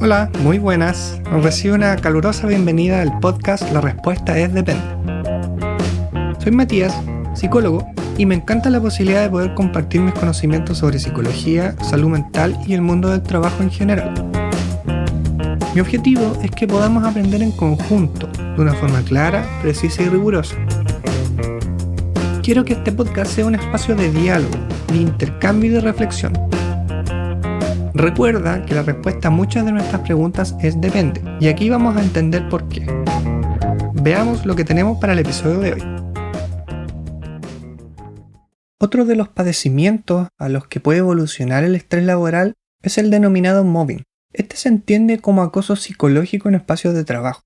Hola, muy buenas. Recibo una calurosa bienvenida al podcast La Respuesta es Depende. Soy Matías, psicólogo, y me encanta la posibilidad de poder compartir mis conocimientos sobre psicología, salud mental y el mundo del trabajo en general. Mi objetivo es que podamos aprender en conjunto, de una forma clara, precisa y rigurosa. Quiero que este podcast sea un espacio de diálogo, de intercambio y de reflexión. Recuerda que la respuesta a muchas de nuestras preguntas es depende, y aquí vamos a entender por qué. Veamos lo que tenemos para el episodio de hoy. Otro de los padecimientos a los que puede evolucionar el estrés laboral es el denominado mobbing. Este se entiende como acoso psicológico en espacios de trabajo,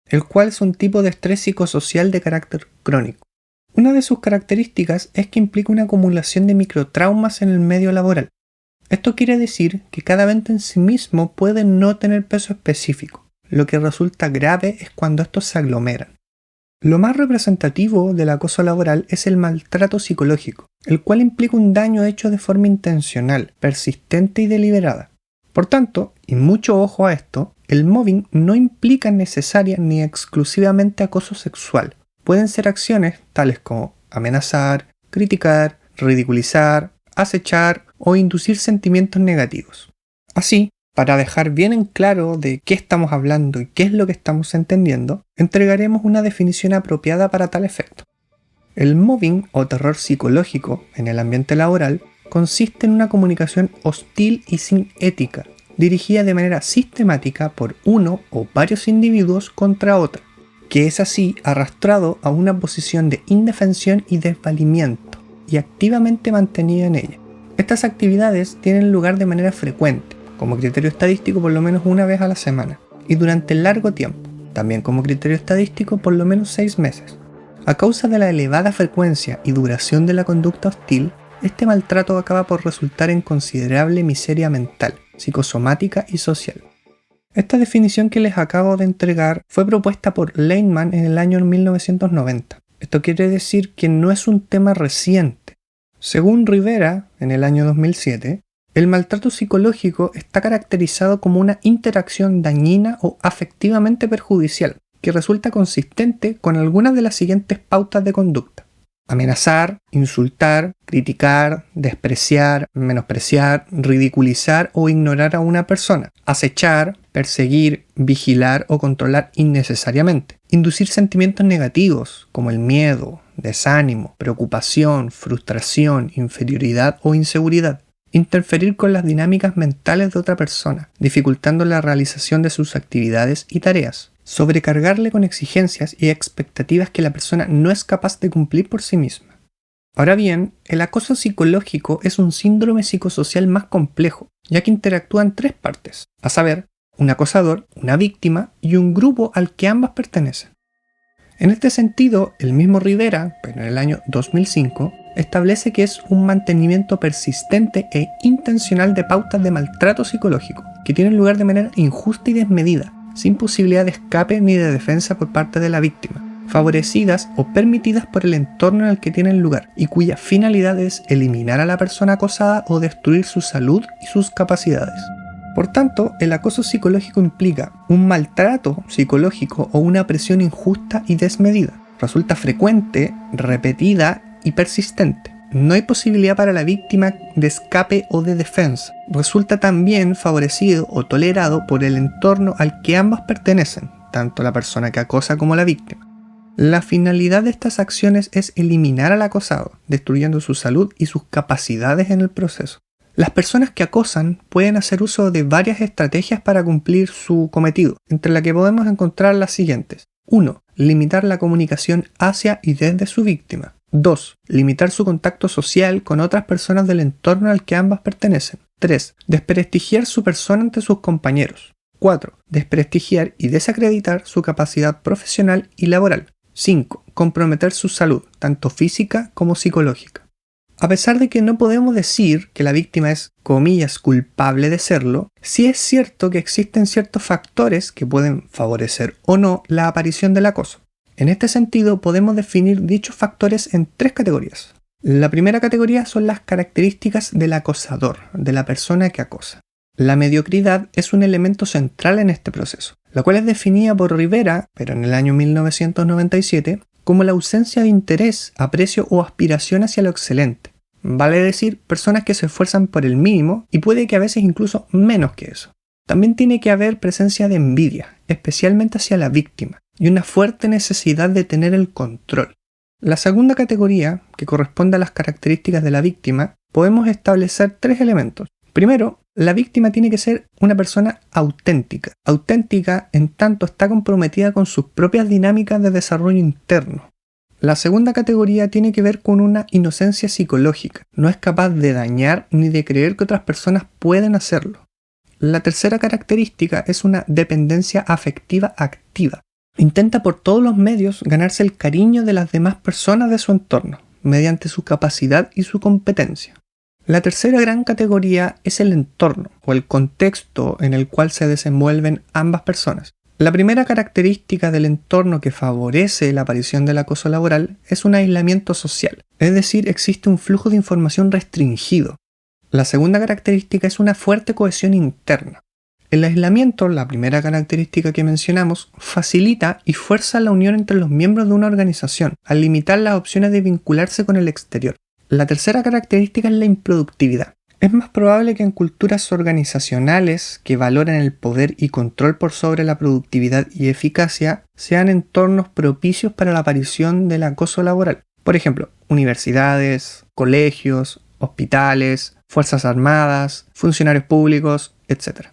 el cual es un tipo de estrés psicosocial de carácter crónico. Una de sus características es que implica una acumulación de microtraumas en el medio laboral. Esto quiere decir que cada evento en sí mismo puede no tener peso específico. Lo que resulta grave es cuando estos se aglomeran. Lo más representativo del acoso laboral es el maltrato psicológico, el cual implica un daño hecho de forma intencional, persistente y deliberada. Por tanto, y mucho ojo a esto, el mobbing no implica necesaria ni exclusivamente acoso sexual. Pueden ser acciones tales como amenazar, criticar, ridiculizar, acechar o inducir sentimientos negativos. Así, para dejar bien en claro de qué estamos hablando y qué es lo que estamos entendiendo, entregaremos una definición apropiada para tal efecto. El mobbing o terror psicológico en el ambiente laboral consiste en una comunicación hostil y sin ética, dirigida de manera sistemática por uno o varios individuos contra otro, que es así arrastrado a una posición de indefensión y desvalimiento, y activamente mantenida en ella. Estas actividades tienen lugar de manera frecuente, como criterio estadístico por lo menos una vez a la semana, y durante largo tiempo, también como criterio estadístico por lo menos 6 meses. A causa de la elevada frecuencia y duración de la conducta hostil, este maltrato acaba por resultar en considerable miseria mental, psicosomática y social. Esta definición que les acabo de entregar fue propuesta por Leinemann en el año 1990. Esto quiere decir que no es un tema reciente. Según Rivera, en el año 2007, el maltrato psicológico está caracterizado como una interacción dañina o afectivamente perjudicial, que resulta consistente con algunas de las siguientes pautas de conducta: amenazar, insultar, criticar, despreciar, menospreciar, ridiculizar o ignorar a una persona, acechar, perseguir, vigilar o controlar innecesariamente, inducir sentimientos negativos como el miedo, desánimo, preocupación, frustración, inferioridad o inseguridad, interferir con las dinámicas mentales de otra persona, dificultando la realización de sus actividades y tareas, sobrecargarle con exigencias y expectativas que la persona no es capaz de cumplir por sí misma. Ahora bien, el acoso psicológico es un síndrome psicosocial más complejo, ya que interactúan 3 partes, a saber, un acosador, una víctima y un grupo al que ambas pertenecen. En este sentido, el mismo Rivera, pero en el año 2005, establece que es un mantenimiento persistente e intencional de pautas de maltrato psicológico, que tienen lugar de manera injusta y desmedida, sin posibilidad de escape ni de defensa por parte de la víctima, favorecidas o permitidas por el entorno en el que tienen lugar, y cuya finalidad es eliminar a la persona acosada o destruir su salud y sus capacidades. Por tanto, el acoso psicológico implica un maltrato psicológico o una presión injusta y desmedida. Resulta frecuente, repetida y persistente. No hay posibilidad para la víctima de escape o de defensa. Resulta también favorecido o tolerado por el entorno al que ambas pertenecen, tanto la persona que acosa como la víctima. La finalidad de estas acciones es eliminar al acosado, destruyendo su salud y sus capacidades en el proceso. Las personas que acosan pueden hacer uso de varias estrategias para cumplir su cometido, entre las que podemos encontrar las siguientes. 1. Limitar la comunicación hacia y desde su víctima. 2. Limitar su contacto social con otras personas del entorno al que ambas pertenecen. 3. Desprestigiar su persona ante sus compañeros. 4. Desprestigiar y desacreditar su capacidad profesional y laboral. 5. Comprometer su salud, tanto física como psicológica. A pesar de que no podemos decir que la víctima es, comillas, culpable de serlo, sí es cierto que existen ciertos factores que pueden favorecer o no la aparición del acoso. En este sentido, podemos definir dichos factores en 3 categorías. La primera categoría son las características del acosador, de la persona que acosa. La mediocridad es un elemento central en este proceso, la cual es definida por Rivera, pero en el año 1997, como la ausencia de interés, aprecio o aspiración hacia lo excelente. Vale decir, personas que se esfuerzan por el mínimo y puede que a veces incluso menos que eso. También tiene que haber presencia de envidia, especialmente hacia la víctima, y una fuerte necesidad de tener el control. La segunda categoría, que corresponde a las características de la víctima, podemos establecer 3 elementos. Primero, la víctima tiene que ser una persona auténtica. Auténtica en tanto está comprometida con sus propias dinámicas de desarrollo interno. La segunda categoría tiene que ver con una inocencia psicológica. No es capaz de dañar ni de creer que otras personas pueden hacerlo. La tercera característica es una dependencia afectiva activa. Intenta por todos los medios ganarse el cariño de las demás personas de su entorno, mediante su capacidad y su competencia. La tercera gran categoría es el entorno o el contexto en el cual se desenvuelven ambas personas. La primera característica del entorno que favorece la aparición del acoso laboral es un aislamiento social, es decir, existe un flujo de información restringido. La segunda característica es una fuerte cohesión interna. El aislamiento, la primera característica que mencionamos, facilita y fuerza la unión entre los miembros de una organización, al limitar las opciones de vincularse con el exterior. La tercera característica es la improductividad. Es más probable que en culturas organizacionales que valoran el poder y control por sobre la productividad y eficacia sean entornos propicios para la aparición del acoso laboral. Por ejemplo, universidades, colegios, hospitales, fuerzas armadas, funcionarios públicos, etc.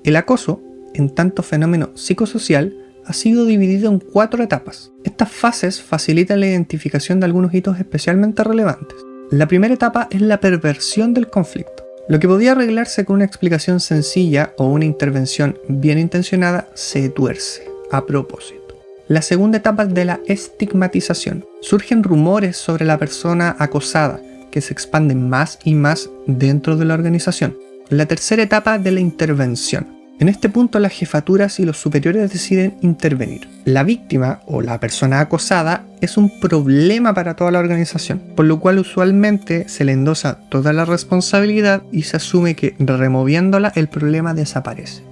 El acoso, en tanto fenómeno psicosocial, ha sido dividido en 4 etapas. Estas fases facilitan la identificación de algunos hitos especialmente relevantes. La primera etapa es la perversión del conflicto. Lo que podía arreglarse con una explicación sencilla o una intervención bien intencionada se tuerce a propósito. La segunda etapa es de la estigmatización. Surgen rumores sobre la persona acosada que se expanden más y más dentro de la organización. La tercera etapa es de la intervención. En este punto las jefaturas y los superiores deciden intervenir. La víctima o la persona acosada es un problema para toda la organización, por lo cual usualmente se le endosa toda la responsabilidad y se asume que removiéndola el problema desaparece.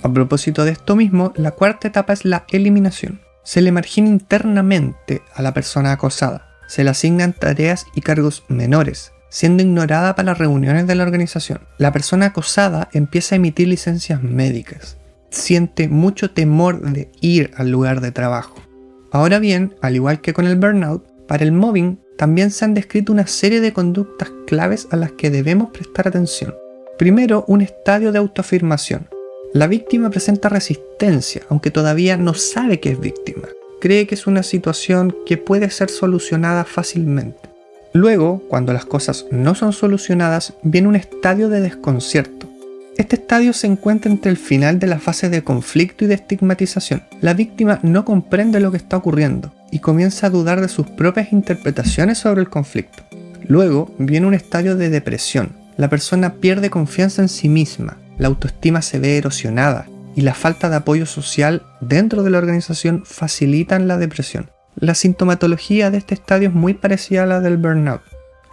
A propósito de esto mismo, la cuarta etapa es la eliminación. Se le margina internamente a la persona acosada, se le asignan tareas y cargos menores, siendo ignorada para las reuniones de la organización. La persona acosada empieza a emitir licencias médicas. Siente mucho temor de ir al lugar de trabajo. Ahora bien, al igual que con el burnout, para el mobbing también se han descrito una serie de conductas claves a las que debemos prestar atención. Primero, un estadio de autoafirmación. La víctima presenta resistencia, aunque todavía no sabe que es víctima. Cree que es una situación que puede ser solucionada fácilmente. Luego, cuando las cosas no son solucionadas, viene un estadio de desconcierto. Este estadio se encuentra entre el final de la fase de conflicto y de estigmatización. La víctima no comprende lo que está ocurriendo y comienza a dudar de sus propias interpretaciones sobre el conflicto. Luego viene un estadio de depresión. La persona pierde confianza en sí misma, la autoestima se ve erosionada y la falta de apoyo social dentro de la organización facilitan la depresión. La sintomatología de este estadio es muy parecida a la del burnout.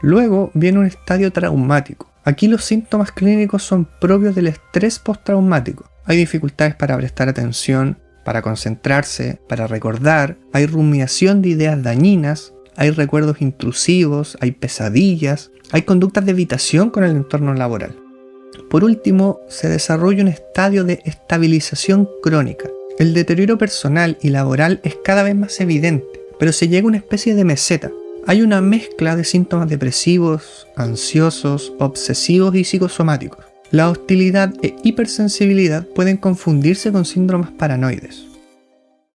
Luego viene un estadio traumático. Aquí los síntomas clínicos son propios del estrés postraumático. Hay dificultades para prestar atención, para concentrarse, para recordar, hay rumiación de ideas dañinas, hay recuerdos intrusivos, hay pesadillas, hay conductas de evitación con el entorno laboral. Por último, se desarrolla un estadio de estabilización crónica. El deterioro personal y laboral es cada vez más evidente, pero se llega a una especie de meseta. Hay una mezcla de síntomas depresivos, ansiosos, obsesivos y psicosomáticos. La hostilidad e hipersensibilidad pueden confundirse con síndromes paranoides.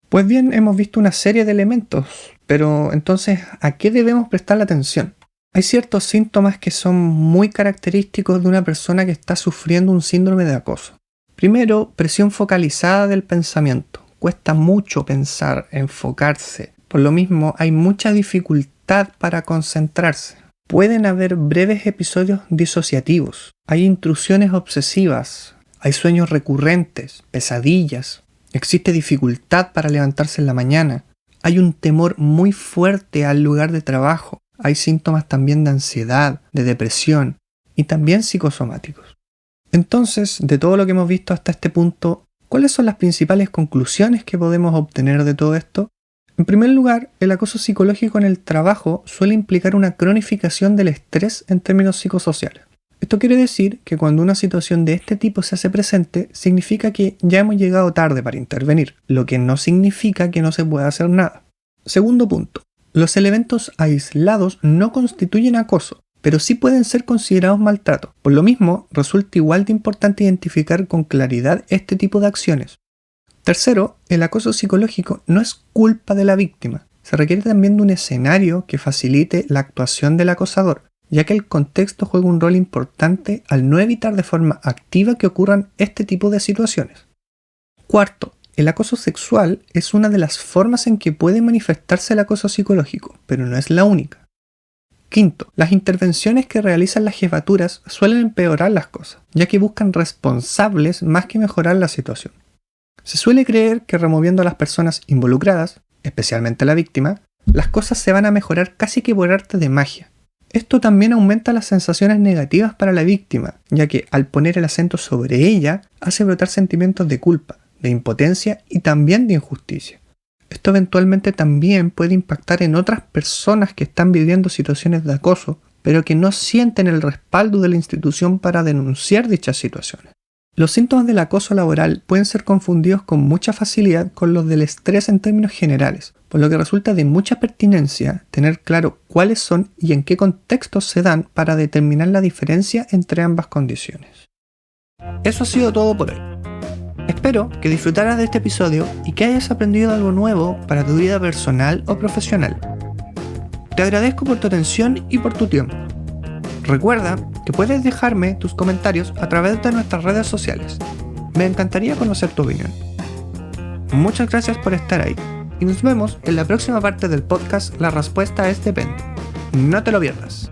Pues bien, hemos visto una serie de elementos, pero entonces, ¿a qué debemos prestar la atención? Hay ciertos síntomas que son muy característicos de una persona que está sufriendo un síndrome de acoso. Primero, presión focalizada del pensamiento. Cuesta mucho pensar, enfocarse. Por lo mismo, hay mucha dificultad para concentrarse. Pueden haber breves episodios disociativos. Hay intrusiones obsesivas. Hay sueños recurrentes, pesadillas. Existe dificultad para levantarse en la mañana. Hay un temor muy fuerte al lugar de trabajo. Hay síntomas también de ansiedad, de depresión y también psicosomáticos. Entonces, de todo lo que hemos visto hasta este punto, ¿cuáles son las principales conclusiones que podemos obtener de todo esto? En primer lugar, el acoso psicológico en el trabajo suele implicar una cronificación del estrés en términos psicosociales. Esto quiere decir que cuando una situación de este tipo se hace presente, significa que ya hemos llegado tarde para intervenir, lo que no significa que no se pueda hacer nada. Segundo punto, los elementos aislados no constituyen acoso, pero sí pueden ser considerados maltrato. Por lo mismo, resulta igual de importante identificar con claridad este tipo de acciones. Tercero, el acoso psicológico no es culpa de la víctima. Se requiere también de un escenario que facilite la actuación del acosador, ya que el contexto juega un rol importante al no evitar de forma activa que ocurran este tipo de situaciones. Cuarto, el acoso sexual es una de las formas en que puede manifestarse el acoso psicológico, pero no es la única. Quinto, las intervenciones que realizan las jefaturas suelen empeorar las cosas, ya que buscan responsables más que mejorar la situación. Se suele creer que removiendo a las personas involucradas, especialmente a la víctima, las cosas se van a mejorar casi que por arte de magia. Esto también aumenta las sensaciones negativas para la víctima, ya que al poner el acento sobre ella, hace brotar sentimientos de culpa, de impotencia y también de injusticia. Esto eventualmente también puede impactar en otras personas que están viviendo situaciones de acoso, pero que no sienten el respaldo de la institución para denunciar dichas situaciones. Los síntomas del acoso laboral pueden ser confundidos con mucha facilidad con los del estrés en términos generales, por lo que resulta de mucha pertinencia tener claro cuáles son y en qué contextos se dan para determinar la diferencia entre ambas condiciones. Eso ha sido todo por hoy. Espero que disfrutaras de este episodio y que hayas aprendido algo nuevo para tu vida personal o profesional. Te agradezco por tu atención y por tu tiempo. Recuerda que puedes dejarme tus comentarios a través de nuestras redes sociales. Me encantaría conocer tu opinión. Muchas gracias por estar ahí y nos vemos en la próxima parte del podcast La respuesta es depende. No te lo pierdas.